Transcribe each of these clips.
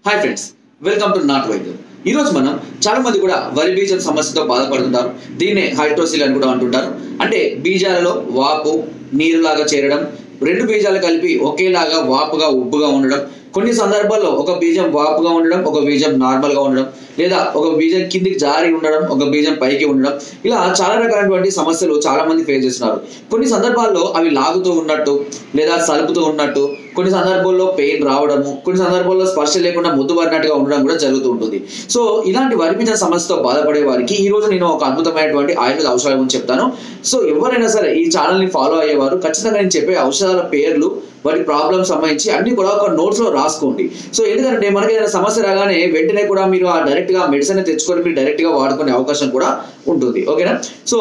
Hi friends, welcome to not వైద్యం. ఈ రోజు మనం చాలా మంది కూడా వరి బీజం సమస్యతో బాధపడుతుంటారు. దీన్నే హైడ్రోసిల్ అని కూడా అంటుంటారు. అంటే బీజాలలో వాపు నీరులాగా చేరడం, రెండు బీజాలు కలిపి ఒకేలాగా వాపుగా ఉబ్బుగా ఉండడం, కొన్ని సందర్భాల్లో ఒక బీజం వాపుగా ఉండడం, ఒక బీజం నార్మల్ గా ఉండడం, లేదా ఒక బీజం కిందికి జారి ఉండడం, ఒక బీజం పైకి ఉండడం, ఇలా చాలా రకాలైనటువంటి సమస్యలు చాలా మంది ఫేస్ చేస్తున్నారు. కొన్ని సందర్భాల్లో అవి లాగుతూ ఉన్నట్టు లేదా సలుపుతూ ఉన్నట్టు, కొన్ని సందర్భాల్లో పెయిన్ రావడము, కొన్ని సందర్భాల్లో స్పర్శ లేకుండా ముద్దు పడినట్టుగా ఉండడం కూడా జరుగుతూ ఉంటుంది. సో ఇలాంటి వరి బీజం సమస్యతో బాధపడే వారికి ఈ రోజు నేను ఒక అద్భుతమైనటువంటి ఆయుర్వేద ఔషధాల గురించి చెప్తాను. సో ఎవరైనా సరే ఈ ఛానల్ ని ఫాలో అయ్యేవారు ఖచ్చితంగా నేను చెప్పే ఔషధాల పేర్లు, వాటి ప్రాబ్లమ్ సంబంధించి అన్ని కూడా ఒక నోట్స్ లో రాసుకోండి. సో ఎందుకంటే మనకి ఏదైనా సమస్య రాగానే వెంటనే కూడా మీరు ఆ డైరెక్ట్ గా మెడిసిన్ తెచ్చుకొని మీరు డైరెక్ట్ గా వాడుకునే అవకాశం కూడా ఉంటుంది. ఓకేనా? సో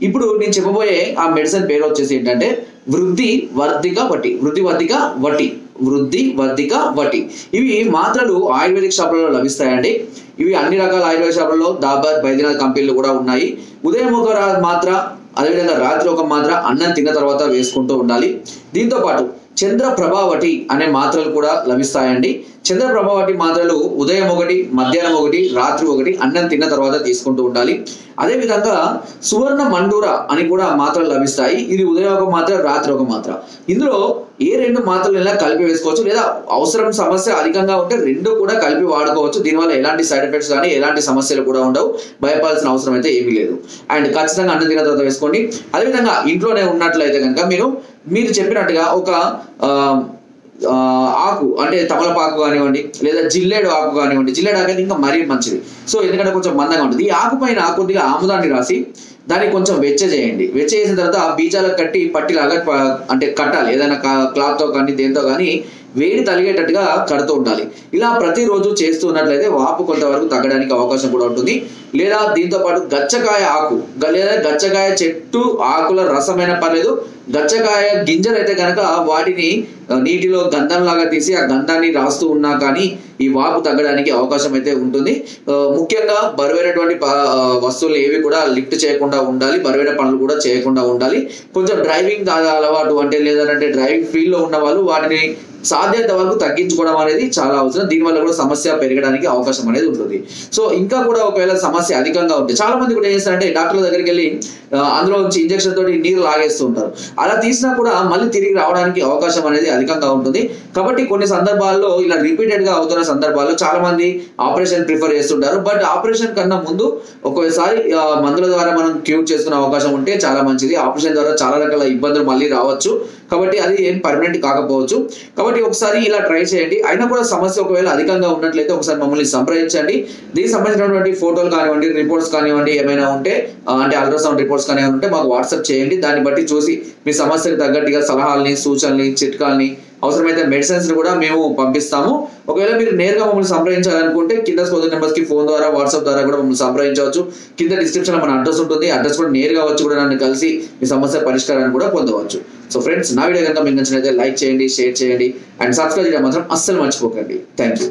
ఇప్పుడు నేను చెప్పబోయే ఆ మెడిసిన్ పేరు వచ్చేసి ఏంటంటే వృద్ధి వర్ధిక వటి. వృద్ధి వర్ధిక వటి. ఇవి మాత్రలు ఆయుర్వేదిక్ షాపులలో లభిస్తాయండి. ఇవి అన్ని రకాల ఆయుర్వేద షాపులలో దాబాద్, బైద్యనాథ్ కంపెనీలు కూడా ఉన్నాయి. ఉదయం ఒక మాత్ర, అదేవిధంగా రాత్రి ఒక మాత్ర అన్నం తిన్న తర్వాత వేసుకుంటూ ఉండాలి. దీంతో పాటు చంద్ర ప్రభావటి అనే మాత్రలు కూడా లభిస్తాయండి. చంద్ర ప్రభావటి మాత్రలు ఉదయం ఒకటి, మధ్యాహ్నం ఒకటి, రాత్రి ఒకటి అన్నం తిన్న తర్వాత తీసుకుంటూ ఉండాలి. అదేవిధంగా సువర్ణ మండూర అని కూడా మాత్రలు లభిస్తాయి. ఇది ఉదయం ఒక మాత్ర, రాత్రి ఒక మాత్ర. ఇందులో ఏ రెండు మాత్రలు ఇలా కలిపి వేసుకోవచ్చు, లేదా అవసరం సమస్య అధికంగా ఉంటే రెండు కూడా కలిపి వాడుకోవచ్చు. దీనివల్ల ఎలాంటి సైడ్ ఎఫెక్ట్స్ కానీ ఎలాంటి సమస్యలు కూడా ఉండవు. భయపడాల్సిన అవసరం అయితే ఏమీ లేదు. అండ్ ఖచ్చితంగా అన్నం తిన్న తర్వాత వేసుకోండి. అదేవిధంగా ఇంట్లోనే ఉన్నట్లయితే కనుక మీరు చెప్పినట్టుగా ఒక ఆకు అంటే తమలపాకు కానివ్వండి, లేదా జిల్లేడు ఆకు కానివ్వండి. జిల్లేడు ఆకు అయితే ఇంకా మరీ మంచిది. సో ఎందుకంటే కొంచెం మందంగా ఉంటుంది. ఈ ఆకు పైన కొద్దిగా ఆముదాన్ని రాసి దాన్ని కొంచెం వెచ్చ చేయండి. వెచ్చ చేసిన తర్వాత ఆ బీజాలకు కట్టి పట్టిలాగా అంటే కట్టాలి. ఏదైనా క్లాత్ తో కానీ దేంతో కానీ వేడి తలిగేటట్టుగా కడుతూ ఉండాలి. ఇలా ప్రతిరోజు చేస్తూ ఉన్నట్లయితే వాపు కొంతవరకు తగ్గడానికి అవకాశం కూడా ఉంటుంది. లేదా దీంతో పాటు గచ్చకాయ ఆకు లేదా గచ్చకాయ చెట్టు ఆకుల రసమైన పర్లేదు, గచ్చకాయ గింజలు అయితే కనుక వాటిని నీటిలో గంధం లాగా తీసి ఆ గంధాన్ని రాస్తూ ఉన్నా కానీ ఈ వాపు తగ్గడానికి అవకాశం అయితే ఉంటుంది. ముఖ్యంగా బరువైనటువంటి వస్తువులు ఏవి కూడా లిఫ్ట్ చేయకుండా ఉండాలి. బరువైన పనులు కూడా చేయకుండా ఉండాలి. కొంచెం డ్రైవింగ్ అలవాటు అంటే లేదంటే డ్రైవింగ్ ఫీల్డ్ లో ఉన్న వాళ్ళు వాటిని సాధ్యత వరకు తగ్గించుకోవడం అనేది చాలా అవసరం. దీనివల్ల కూడా సమస్య పెరగడానికి అవకాశం అనేది ఉంటుంది. సో ఇంకా కూడా ఒకవేళ సమస్య అధికంగా ఉంటే చాలా మంది కూడా ఏం చేస్తారంటే డాక్టర్ దగ్గరికి వెళ్ళి అందులో నుంచి ఇంజక్షన్ తోటి నీరు లాగేస్తూ ఉంటారు. అలా తీసినా కూడా మళ్ళీ తిరిగి రావడానికి అవకాశం అనేది అధికంగా ఉంటుంది. కాబట్టి కొన్ని సందర్భాల్లో ఇలా రిపీటెడ్ గా అవుతున్న సందర్భాల్లో చాలా మంది ఆపరేషన్ ప్రిఫర్ చేస్తుంటారు. బట్ ఆపరేషన్ కన్నా ముందు ఒకసారి మందుల ద్వారా మనం క్యూర్ చేసుకునే అవకాశం ఉంటే చాలా మంచిది. ఆపరేషన్ ద్వారా చాలా రకాల ఇబ్బందులు మళ్ళీ రావచ్చు. కాబట్టి అది ఏం పర్మనెంట్ కాకపోవచ్చు. కాబట్టి ఒకసారి ఇలా ట్రై చేయండి. అయినా కూడా సమస్య ఒకవేళ అధికంగా ఉన్నట్లయితే ఒకసారి మమ్మల్ని సంప్రదించండి. దీనికి సంబంధించినటువంటి ఫోటోలు కానివ్వండి, రిపోర్ట్స్ కానివ్వండి, ఏమైనా ఉంటే అంటే అల్ట్రాసౌండ్ రిపోర్ట్స్ కానివ్వండి ఉంటే మాకు వాట్సాప్ చేయండి. దాన్ని బట్టి చూసి మీ సమస్యకు తగ్గట్టుగా సలహాలని, సూచనల్ని, చిట్కాల్ని, అవసరమైతే మెడిసిన్స్ కూడా మేము పంపిస్తాము. ఒకవేళ మీరు నేరుగా మమ్మల్ని సంప్రదించాలనుకుంటే కింద స్క్రోల్ నెంబర్స్ కి ఫోన్ ద్వారా, వాట్సాప్ ద్వారా కూడా మమ్మల్ని సంప్రదించవచ్చు. కింద డిస్క్రిప్షన్ లో మన అడ్రస్ ఉంటుంది. అడ్రస్ కూడా నేరుగా వచ్చి కూడా నన్ను కలిసి మీ సమస్య పరిష్కారాన్ని కూడా పొందవచ్చు. సో ఫ్రెండ్స్, నా వీడియో కనుక మీకు నచ్చినట్లయితే లైక్ చేయండి, షేర్ చేయండి అండ్ సబ్స్క్రైబ్ చేయడం మాత్రం అస్సలు మర్చిపోకండి. Thank you.